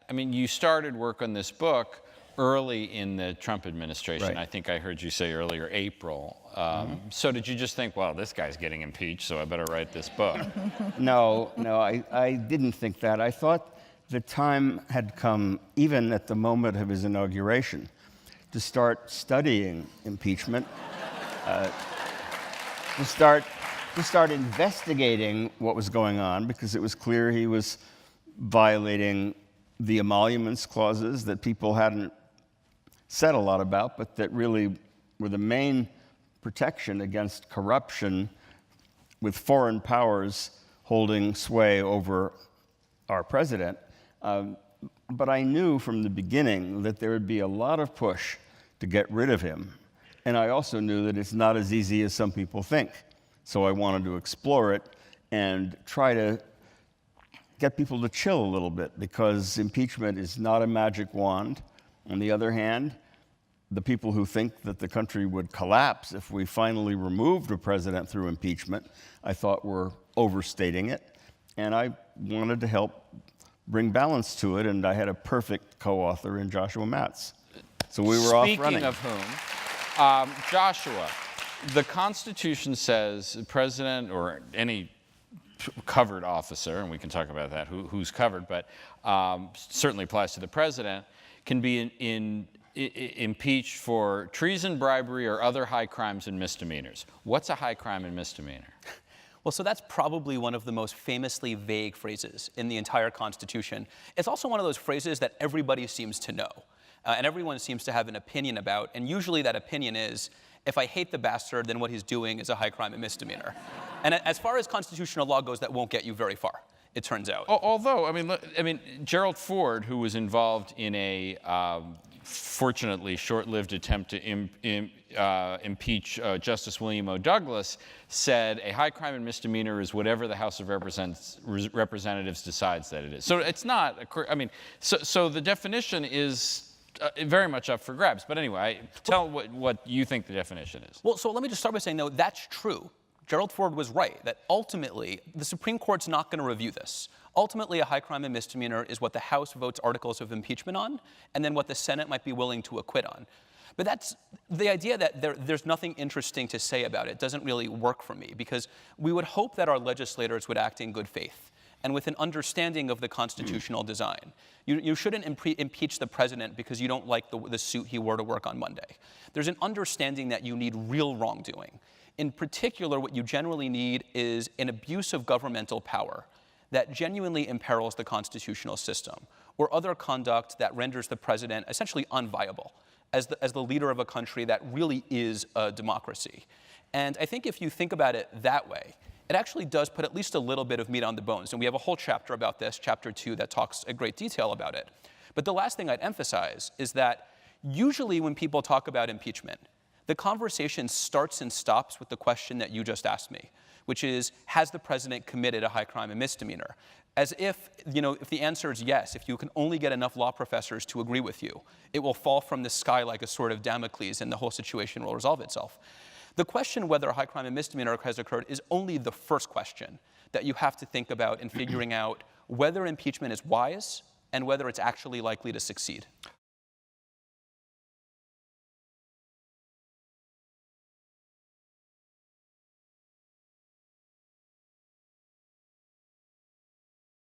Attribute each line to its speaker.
Speaker 1: I mean, you started work on this book early in the Trump administration.
Speaker 2: Right.
Speaker 1: I think I heard you say earlier, April. So did you just think, well, this guy's getting impeached, so I better write this book?
Speaker 2: No, I didn't think that. I thought the time had come, even at the moment of his inauguration, to start studying impeachment, to start investigating what was going on, because it was clear he was violating the emoluments clauses that people hadn't said a lot about, but that really were the main protection against corruption with foreign powers holding sway over our president. But I knew from the beginning that there would be a lot of push to get rid of him. And I also knew that it's not as easy as some people think. So I wanted to explore it and try to get people to chill a little bit, because impeachment is not a magic wand. On the other hand, the people who think that the country would collapse if we finally removed a president through impeachment, I thought were overstating it. And I wanted to help bring balance to it, and I had a perfect co-author in Joshua Matz. So we were off running.
Speaker 1: Speaking of whom, Joshua, the Constitution says the president or any covered officer, and we can talk about that, who's covered, but certainly applies to the president, can be impeached for treason, bribery, or other high crimes and misdemeanors. What's a high crime and misdemeanor?
Speaker 3: Well, so that's probably one of the most famously vague phrases in the entire Constitution. It's also one of those phrases that everybody seems to know, and everyone seems to have an opinion about, and usually that opinion is, if I hate the bastard, then what he's doing is a high crime and misdemeanor. And as far as constitutional law goes, that won't get you very far, it turns out.
Speaker 1: Although, I mean, Gerald Ford, who was involved in a fortunately short-lived attempt to impeach Justice William O. Douglas, said a high crime and misdemeanor is whatever the House of Representatives decides that it is. So it's not, so the definition is very much up for grabs. But anyway, tell what you think the definition is.
Speaker 3: Well, so let me just start by saying, though, that's true. Gerald Ford was right, that ultimately, the Supreme Court's not going to review this. Ultimately, a high crime and misdemeanor is what the House votes articles of impeachment on, and then what the Senate might be willing to acquit on. But that's the idea that there's nothing interesting to say about it doesn't really work for me, because we would hope that our legislators would act in good faith and with an understanding of the constitutional design. You shouldn't impeach the president because you don't like the suit he wore to work on Monday. There's an understanding that you need real wrongdoing. In particular, what you generally need is an abuse of governmental power that genuinely imperils the constitutional system, or other conduct that renders the president essentially unviable as the leader of a country that really is a democracy. And I think if you think about it that way, it actually does put at least a little bit of meat on the bones. And we have a whole chapter about this, chapter 2, that talks in great detail about it. But the last thing I'd emphasize is that usually when people talk about impeachment, the conversation starts and stops with the question that you just asked me, which is, has the president committed a high crime and misdemeanor? As if, if the answer is yes, if you can only get enough law professors to agree with you, it will fall from the sky like a sword of Damocles and the whole situation will resolve itself. The question whether a high crime and misdemeanor has occurred is only the first question that you have to think about in figuring out whether impeachment is wise and whether it's actually likely to succeed.